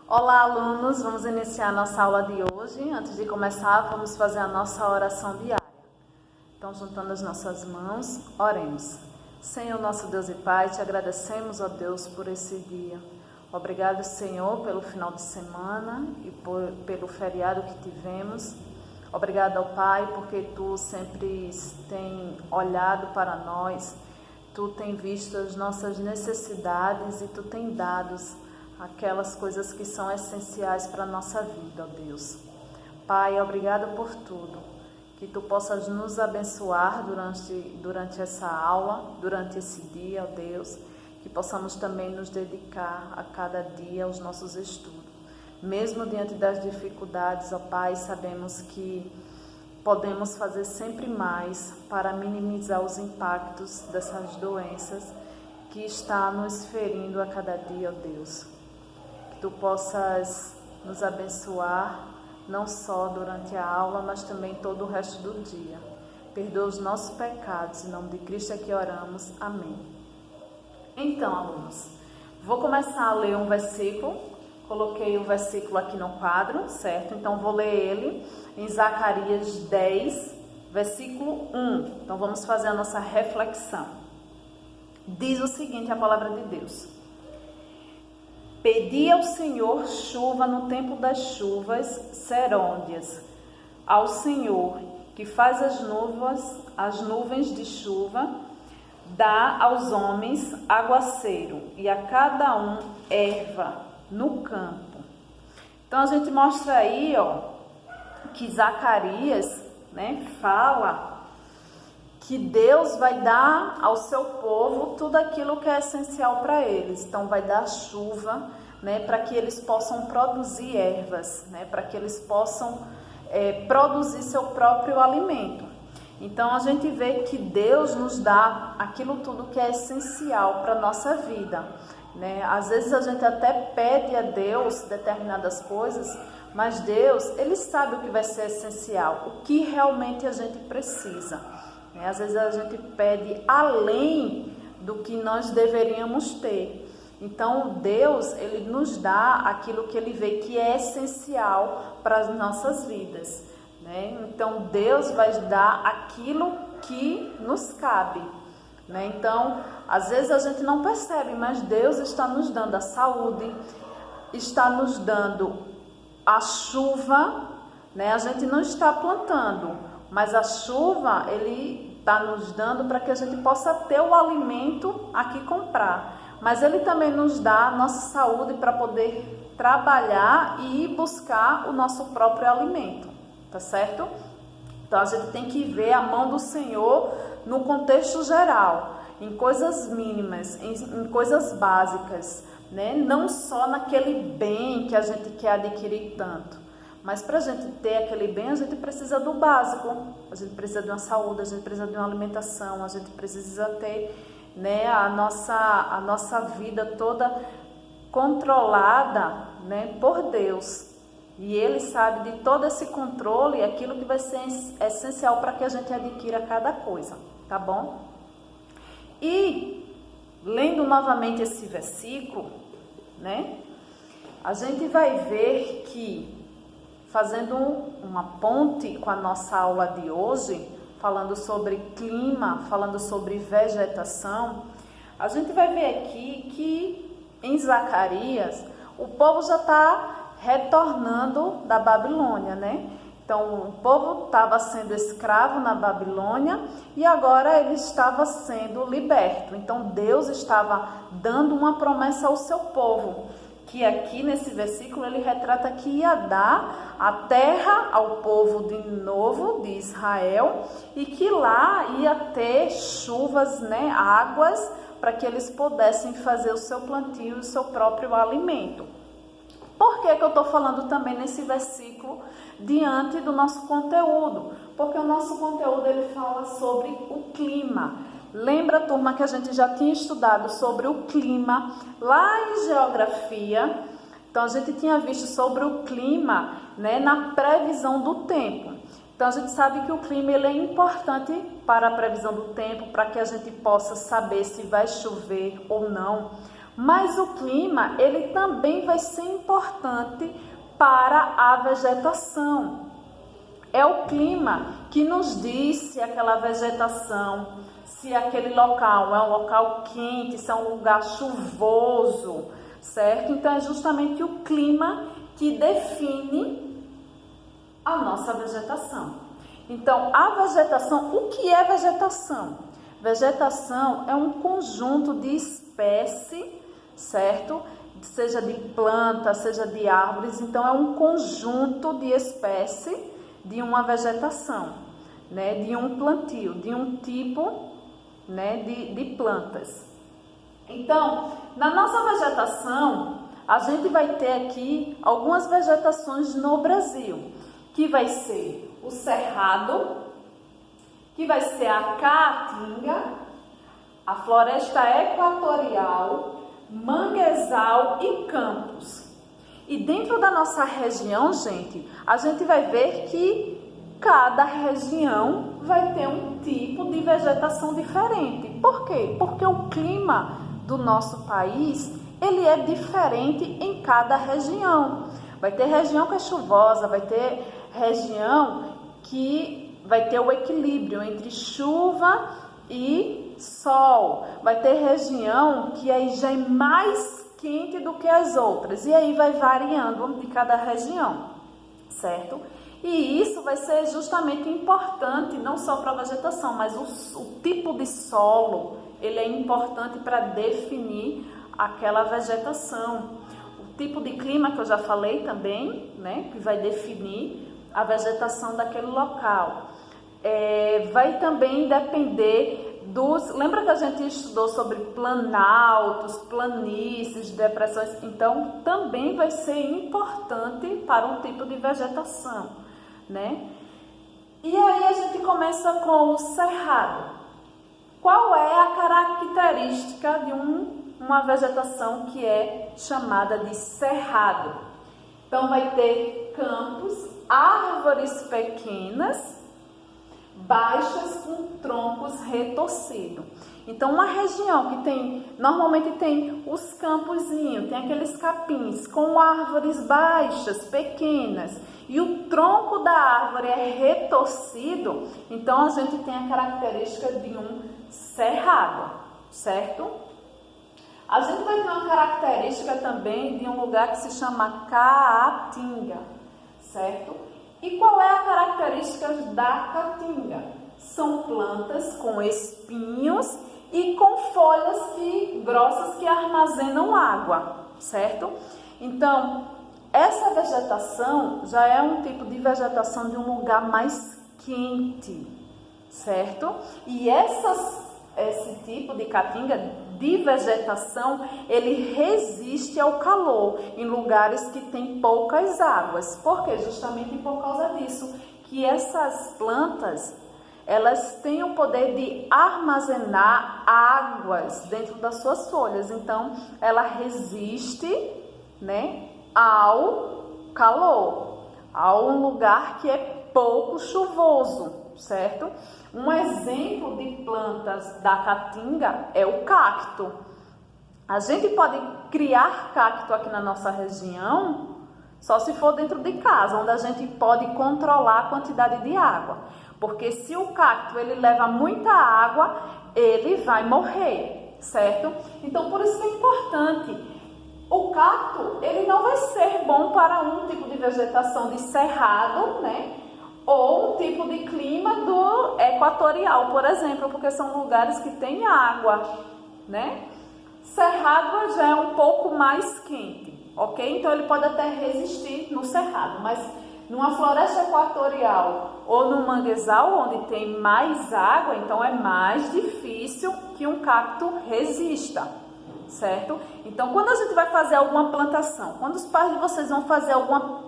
Olá, alunos! Vamos iniciar a nossa aula de hoje. Antes de começar, vamos fazer a nossa oração diária. Então, juntando as nossas mãos, oremos. Senhor, nosso Deus e Pai, te agradecemos, ó Deus, por esse dia. Obrigado, Senhor, pelo final de semana e pelo feriado que tivemos. Obrigado, ó Pai, porque Tu sempre tem olhado para nós, Tu tem visto as nossas necessidades e Tu tem dado aquelas coisas que são essenciais para a nossa vida, ó Deus. Pai, obrigado por tudo. Que Tu possas nos abençoar durante essa aula, durante esse dia, ó Deus. Que possamos também nos dedicar a cada dia aos nossos estudos. Mesmo diante das dificuldades, ó Pai, sabemos que podemos fazer sempre mais para minimizar os impactos dessas doenças que está nos ferindo a cada dia, ó Deus. Que Tu possas nos abençoar, não só durante a aula, mas também todo o resto do dia. Perdoa os nossos pecados, em nome de Cristo é que oramos. Amém. Então, alunos, vou começar a ler um versículo. Coloquei o versículo aqui no quadro, certo? Então, vou ler ele em Zacarias 10, versículo 1. Então, vamos fazer a nossa reflexão. Diz o seguinte a palavra de Deus: Pedi ao Senhor chuva no tempo das chuvas serôdias, ao Senhor que faz as nuvens de chuva, dá aos homens aguaceiro e a cada um erva no campo. Então a gente mostra aí, que Zacarias, fala que Deus vai dar ao seu povo tudo aquilo que é essencial para eles. Então vai dar chuva, para que eles possam produzir ervas, para que eles possam produzir seu próprio alimento. Então a gente vê que Deus nos dá aquilo tudo que é essencial para a nossa vida. Às vezes a gente até pede a Deus determinadas coisas, mas Deus, Ele sabe o que vai ser essencial, o que realmente a gente precisa. Às vezes a gente pede além do que nós deveríamos ter. Então Deus, Ele nos dá aquilo que Ele vê que é essencial para as nossas vidas. Então Deus vai dar aquilo que nos cabe. Então, às vezes a gente não percebe, mas Deus está nos dando a saúde, está nos dando a chuva, A gente não está plantando, mas a chuva Ele está nos dando para que a gente possa ter o alimento aqui comprar. Mas Ele também nos dá a nossa saúde para poder trabalhar e buscar o nosso próprio alimento, tá certo? Então a gente tem que ver a mão do Senhor no contexto geral, em coisas mínimas, em coisas básicas, Não só naquele bem que a gente quer adquirir tanto, mas para a gente ter aquele bem, a gente precisa do básico, a gente precisa de uma saúde, a gente precisa de uma alimentação, a gente precisa ter a nossa vida toda controlada por Deus. E Ele sabe de todo esse controle e aquilo que vai ser essencial para que a gente adquira cada coisa, tá bom? E, lendo novamente esse versículo, a gente vai ver que, fazendo uma ponte com a nossa aula de hoje, falando sobre clima, falando sobre vegetação, a gente vai ver aqui que em Zacarias o povo já está retornando da Babilônia, Então o povo estava sendo escravo na Babilônia e agora ele estava sendo liberto. Então Deus estava dando uma promessa ao seu povo, que aqui nesse versículo ele retrata que ia dar a terra ao povo de novo, de Israel, e que lá ia ter chuvas, águas, para que eles pudessem fazer o seu plantio e o seu próprio alimento. Por que eu estou falando também nesse versículo diante do nosso conteúdo? Porque o nosso conteúdo ele fala sobre o clima. Lembra, turma, que a gente já tinha estudado sobre o clima lá em geografia? Então, a gente tinha visto sobre o clima, na previsão do tempo. Então, a gente sabe que o clima ele é importante para a previsão do tempo, para que a gente possa saber se vai chover ou não. Mas o clima, ele também vai ser importante para a vegetação. É o clima que nos diz se aquela vegetação, se aquele local é um local quente, se é um lugar chuvoso, certo? Então é justamente o clima que define a nossa vegetação. Então, a vegetação, o que é vegetação? Vegetação é um conjunto de espécies, certo? Seja de plantas, seja de árvores, então é um conjunto de espécies de uma vegetação, né? De um plantio, de um tipo, né? de plantas. Então, na nossa vegetação, a gente vai ter aqui algumas vegetações no Brasil, que vai ser o cerrado, que vai ser a caatinga, a floresta equatorial, manguezal e campos. E dentro da nossa região, gente, a gente vai ver que cada região vai ter um tipo de vegetação diferente. Por quê? Porque o clima do nosso país, ele é diferente em cada região. Vai ter região que é chuvosa, vai ter região que vai ter o equilíbrio entre chuva e sol. Vai ter região que aí já é mais quente do que as outras. E aí vai variando de cada região, certo? E isso vai ser justamente importante, não só para a vegetação, mas o tipo de solo, ele é importante para definir aquela vegetação. O tipo de clima que eu já falei também, né, que vai definir a vegetação daquele local. Vai também depender dos... Lembra que a gente estudou sobre planaltos, planícies, depressões? Então, também vai ser importante para um tipo de vegetação, né? E aí a gente começa com o cerrado. Qual é a característica de uma vegetação que é chamada de cerrado? Então, vai ter campos, árvores pequenas, baixas com troncos retorcidos. Então, uma região que normalmente tem os campozinhos, tem aqueles capins com árvores baixas, pequenas, e o tronco da árvore é retorcido, então a gente tem a característica de um cerrado, certo? A gente vai ter uma característica também de um lugar que se chama caatinga, certo? E qual é a característica da caatinga? São plantas com espinhos e com folhas grossas que armazenam água, certo? Então, essa vegetação já é um tipo de vegetação de um lugar mais quente, certo? E esse tipo de caatinga de vegetação, ele resiste ao calor em lugares que tem poucas águas. Por quê? Justamente por causa disso, que essas plantas, elas têm o poder de armazenar águas dentro das suas folhas. Então, ela resiste, né, ao calor, a um lugar que é pouco chuvoso, certo? Um exemplo de plantas da caatinga é o cacto. A gente pode criar cacto aqui na nossa região só se for dentro de casa, onde a gente pode controlar a quantidade de água. Porque se o cacto ele leva muita água, ele vai morrer, certo? Então, por isso que é importante. O cacto, ele não vai ser bom para um tipo de vegetação de cerrado, né? Ou um tipo de clima do equatorial, por exemplo, porque são lugares que tem água, né? Cerrado já é um pouco mais quente, ok? Então, ele pode até resistir no cerrado, mas numa floresta equatorial ou num manguezal, onde tem mais água, então é mais difícil que um cacto resista, certo? Então, quando a gente vai fazer alguma plantação, quando os pais de vocês vão fazer alguma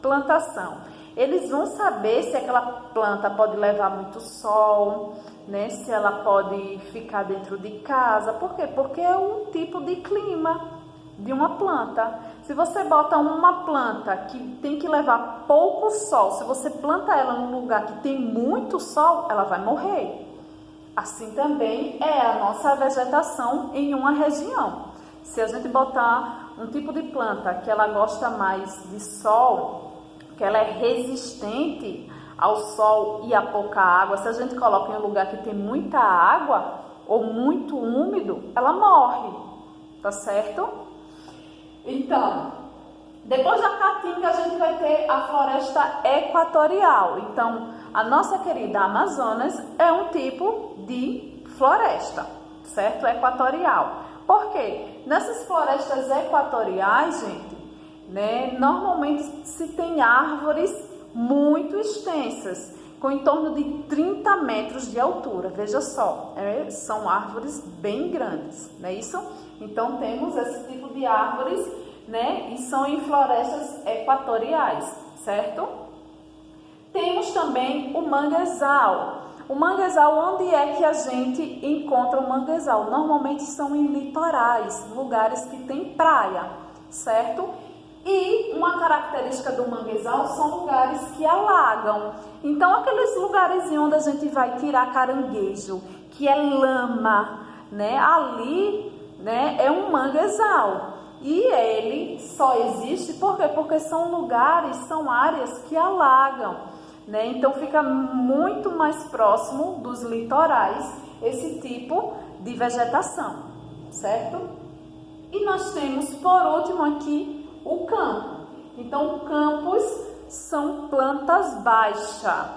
plantação, eles vão saber se aquela planta pode levar muito sol, né? Se ela pode ficar dentro de casa. Por quê? Porque é um tipo de clima de uma planta. Se você bota uma planta que tem que levar pouco sol, se você planta ela num lugar que tem muito sol, ela vai morrer. Assim também é a nossa vegetação em uma região. Se a gente botar um tipo de planta que ela gosta mais de sol, que ela é resistente ao sol e a pouca água, se a gente coloca em um lugar que tem muita água ou muito úmido, ela morre, tá certo? Então, depois da caatinga a gente vai ter a floresta equatorial. Então, a nossa querida Amazonas é um tipo de floresta, certo? Equatorial. Por quê? Nessas florestas equatoriais, gente, né, normalmente se tem árvores muito extensas, com em torno de 30 metros de altura. Veja só, são árvores bem grandes, não é isso? Então temos esse tipo de árvores, né, e são em florestas equatoriais, certo? Temos também o manguezal. O manguezal, onde é que a gente encontra o manguezal? Normalmente são em litorais, lugares que tem praia, certo? E uma característica do manguezal são lugares que alagam. Então, aqueles lugares onde a gente vai tirar caranguejo, que é lama, né? Ali, né, é um manguezal. E ele só existe por quê? Porque são lugares, são áreas que alagam, né? Então, fica muito mais próximo dos litorais esse tipo de vegetação, certo? E nós temos, por último, aqui o campo. Então, campos são plantas baixas.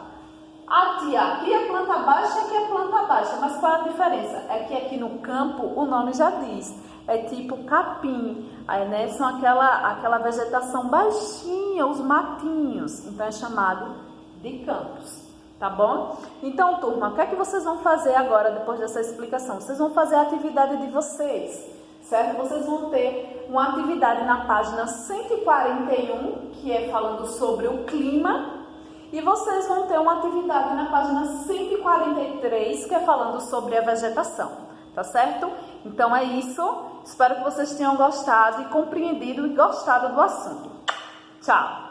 Aqui é planta baixa, aqui é planta baixa. Mas qual é a diferença? É que aqui no campo, o nome já diz, é tipo capim. Aí, né, são aquela vegetação baixinha, os matinhos. Então, é chamado de campos. Tá bom? Então, turma, o que é que vocês vão fazer agora, depois dessa explicação? Vocês vão fazer a atividade de vocês, certo? Vocês vão ter uma atividade na página 141, que é falando sobre o clima, e vocês vão ter uma atividade na página 143, que é falando sobre a vegetação, tá certo? Então é isso, espero que vocês tenham gostado e compreendido e gostado do assunto. Tchau!